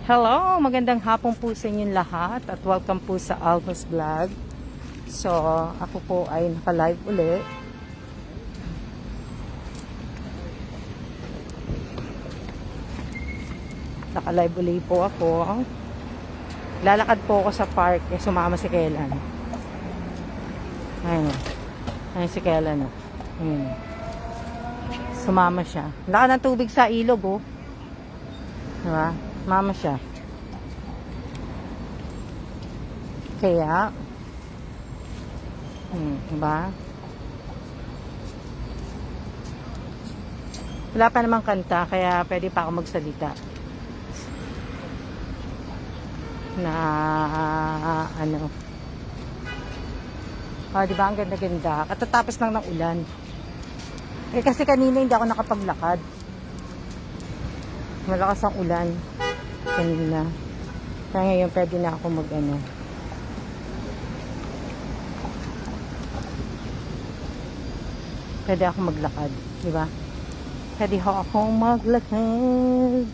Hello, magandang hapon po sa inyong lahat at welcome po sa Alpha's Vlog. So, ako po ay naka-live uli. Naka-live uli po ako. Lalakad po ako sa park, sumama si Kellan. Ayun si Kellan. Sumama siya. Laka ng tubig sa ilog, oh. Diba? Mama siya. Kaya, diba? Wala pa namang kanta, kaya pwede pa ako magsalita. Na, ano. Oh, diba? Ang ganda-ganda. Katatapos lang ng ulan. Eh, kasi kanina hindi ako nakapaglakad. Malakas ang ulan kanina. Kaya ngayon pwede na ako mag-ano. Pwede ako maglakad, di ba? Pwede akong maglakad.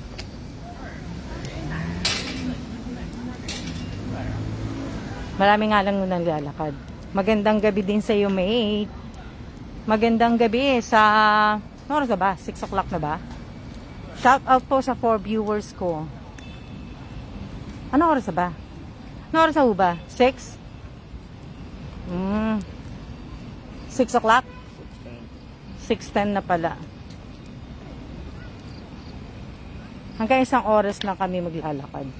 Marami nga lang nung naglalakad. Magandang gabi din sa iyo, mate. Magandang gabi sa... Ano oras na ba? 6 o'clock na ba? Shout out po sa 4 viewers ko. Ano oras na ba? Ano oras na ba? 6? 6 o'clock? 6:10 na pala. Hanggang isang oras lang kami maglalakad.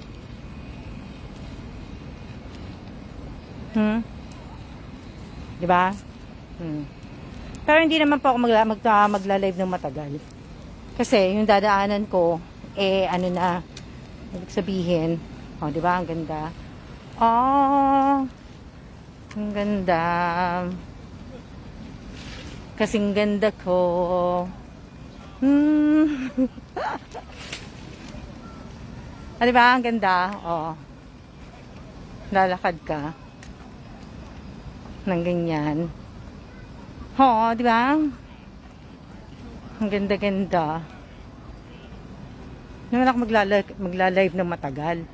Diba? Pero hindi naman po ako magla-live ng matagal. Kasi yung dadaanan ko, ano na, ibig sabihin, oh, di ba, ang ganda. Oh, ang ganda. Kasing ganda ko. Ah, di ba, ang ganda. Oh, lalakad ka ng ganyan. Oh, di ba? Ang ganda-ganda. Naman ako magla-live ng matagal.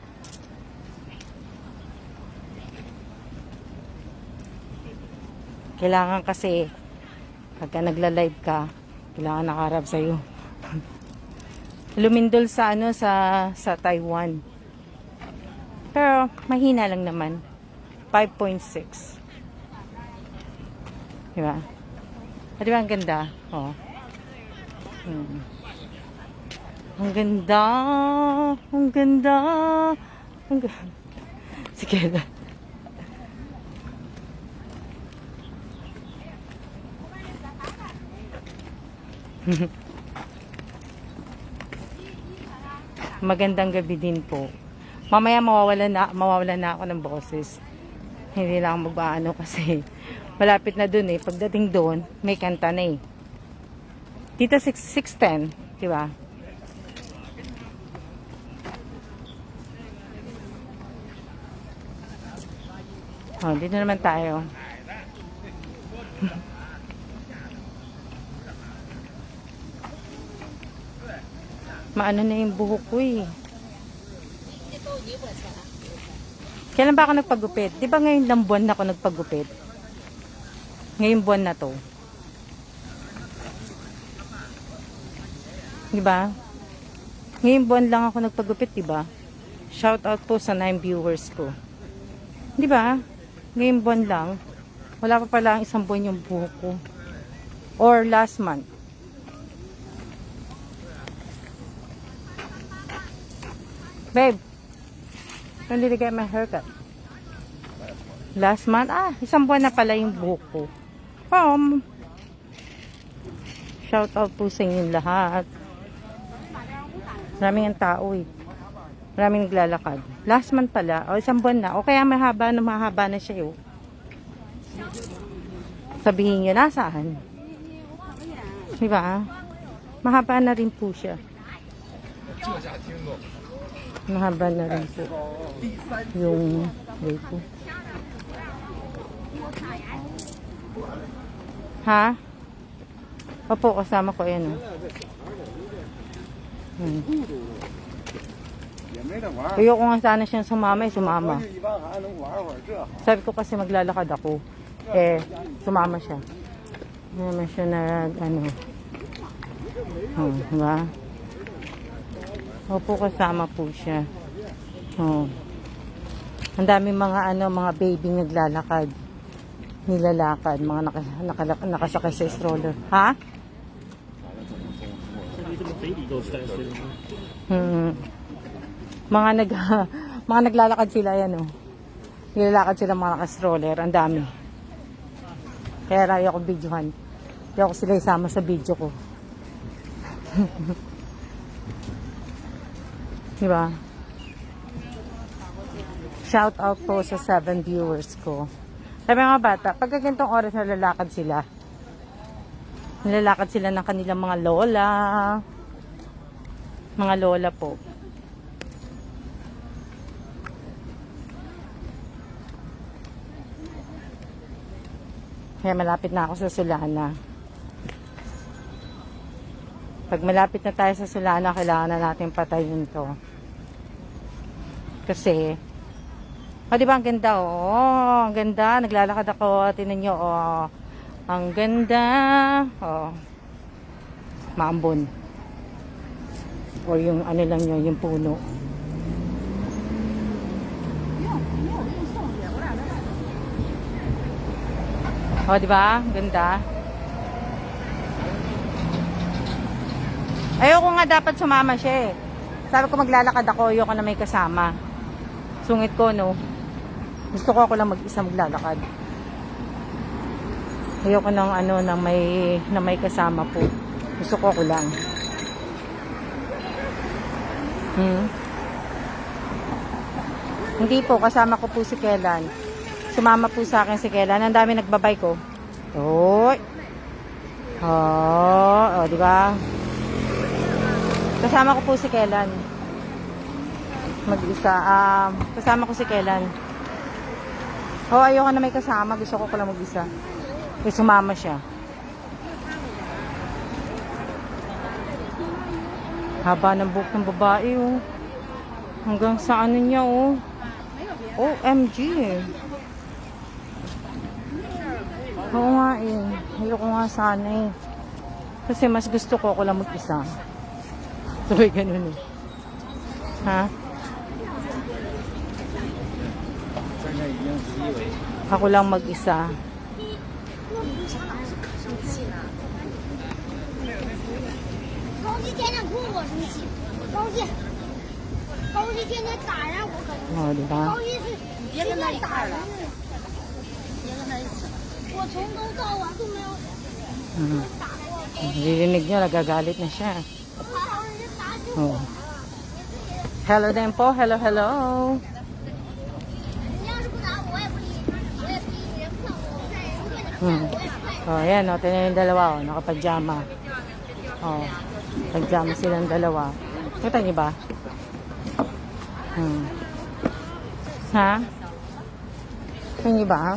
Kailangan kasi pagka nagla-live ka, kailangan nakaharap sa'yo. Lumindol sa sa Taiwan. Pero mahina lang naman. 5.6. Diba? Di ba ang ganda? Oh. Ang ganda. Ang ganda. Ang ganda. Sige na. Magandang gabi din po. Mamaya mawawalan na ako ng boses. Hindi lang ako mag-aano kasi malapit na dun eh. Pagdating doon, may kanta na eh. Dito 6:10, di ba? Oh, dito naman tayo. Maano na yung buhok ko eh. Kailan ba ako nagpagupit? Di ba ngayon lang buwan na ako nagpagupit? Ngayong buwan na to. Di ba? Ngayong buwan lang ako nagpagupit, di ba? Shout out po sa 9 viewers ko. Di ba? Ngayong buwan lang. Wala pa pala ang isang buwan yung buhok ko. Or last month. Babe, when did I get my haircut? Last month? Isang buwan na pala yung buhok ko. Shout out po sa inyong lahat. Maraming ang tao eh. Maraming naglalakad. Last month pala. O, isang buwan na. O kaya mahaba na siya yun. Sabihin nyo, nasaan? Diba? Mahaba na rin po siya. Mahaba na rin po. Yung way po. Ha? Opo, kasama ko yan. 没得玩。 Ayoko nga sana siyang sumama, sumama. 回去一般还能玩会儿，这好。 Sabi ko kasi maglalakad ako. Eh, sumama siya. Hindi naman siya ano. Diba? Opo, kasama po siya. Ang daming mga mga baby naglalakad. Nilalakad, mga nakasakay sa stroller. Ha? Mga mga naglalakad sila yan, oh. Nilalakad sila mga naka-stroller, ang dami. Kaya ayaw ko videohan. Ayaw ko sila isama sa video ko. Diba? Shout out po sa 7 viewers ko. Sabi mga bata, pagka ganitong oras nalalakad sila, nilalakad sila ng kanilang mga lola. Mga lola po. Kaya malapit na ako sa Sulana. Pag malapit na tayo sa Sulana, kailangan na natin patayin to. Kasi, di ba ang ganda, oh, ang ganda. Naglalakad ako, tinan nyo, oh, ang ganda, oh, maambon. O yung ano lang yun, yung puno. O, di ba? Ganda. Ayoko nga dapat sumama siya eh. Sabi ko maglalakad ako, ayoko na may kasama. Sungit ko, no? Gusto ko ako lang mag-isa maglalakad. Ayoko ng ano, na may kasama po. Gusto ko ako lang. Hindi po, kasama ko po si Kelan. Sumama po sa akin si Kelan. Ang dami nagbabay ko. Oy. Oh, di ba? Kasama ko po si Kelan. Mag-isa. Kasama ko si Kelan. Ayoko na may kasama. Gusto ko lang mag-isa. Eh, sumama siya. Haba ng buhok ng babae, oh. Hanggang sa ano niya, oh. OMG. Oo nga, eh. Ayoko nga sana, eh. Kasi mas gusto ko ako lang mag-isa. Sabay ganun, eh. Ha? Ako lang mag-isa. Oh, diba? Narinig nyo, nagagalit na siya. Oh. Hello din po. Hello, hello. Oh, ayan, oh, tingnan yung dalawa, oh, nakapajama. Oh, pajama silang dalawa. Kita niyo ba? Ha? Kita niyo ba?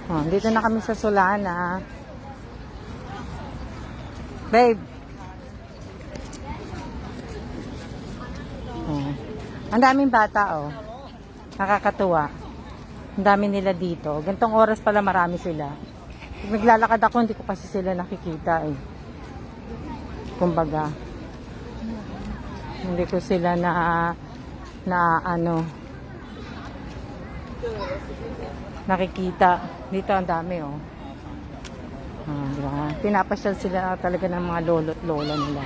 Oh, dito na kami sa Sulana. Babe. Oh. Ang daming bata, oh. Nakakatuwa. Ang dami nila dito. Gantong oras pala marami sila. Pag naglalakad ako, hindi ko kasi sila nakikita, eh. Kumbaga, hindi ko sila nakikita. Dito ang dami, oh. Diba? Pinapasyal sila talaga ng mga lolo't lola nila.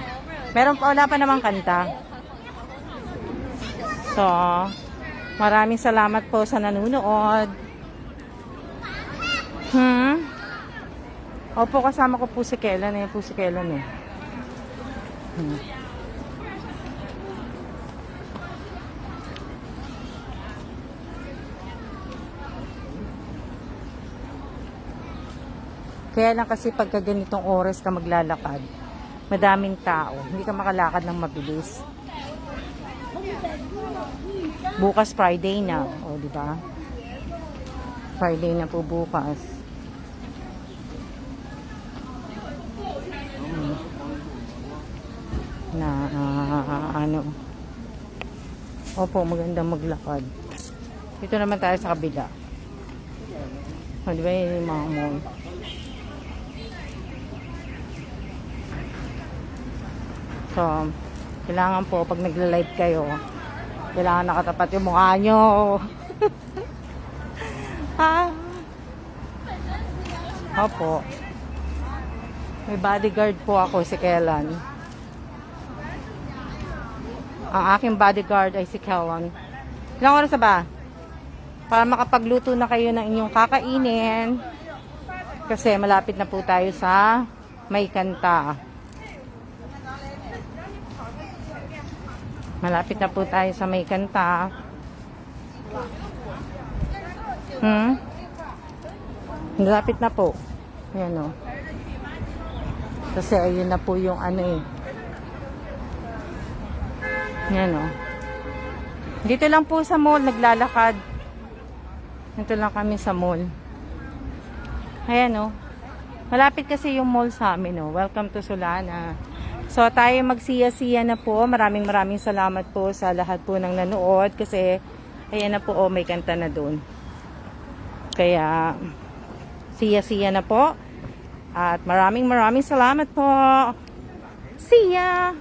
Wala pa namang kanta. So, maraming salamat po sa nanonood. Opo, kasama ko po si Kelan. Ayan po si Kelan, eh. Kaya lang kasi pagka ganitong oras ka maglalakad, madaming tao. Hindi ka makalakad ng mabilis. Bukas Friday na. O, di ba? Friday na po bukas. Opo, magandang maglakad. Dito naman tayo sa kabila. O, di ba yun yung mga mall? So, kailangan po, pag nagla-live kayo, kailangan nakatapat yung mukha nyo. Ah. Opo. May bodyguard po ako, si Kellan. Ang aking bodyguard ay si Kellan. Ilang oras na ba? Para makapagluto na kayo ng inyong kakainin. Kasi malapit na po tayo sa May Kanta. Malapit na po tayo sa May Kanta. Malapit na po. Ayan o. Kasi ayun na po yung ano eh. Ayan o. Dito lang po sa mall, naglalakad. Dito lang kami sa mall. Ayan o. Malapit kasi yung mall sa amin o. Welcome to Solana. So tayo magsiya-siya na po. Maraming salamat po sa lahat po ng nanood. Kasi ayan na po o, May Kanta na doon. Kaya siya-siya na po. At maraming salamat po. See ya!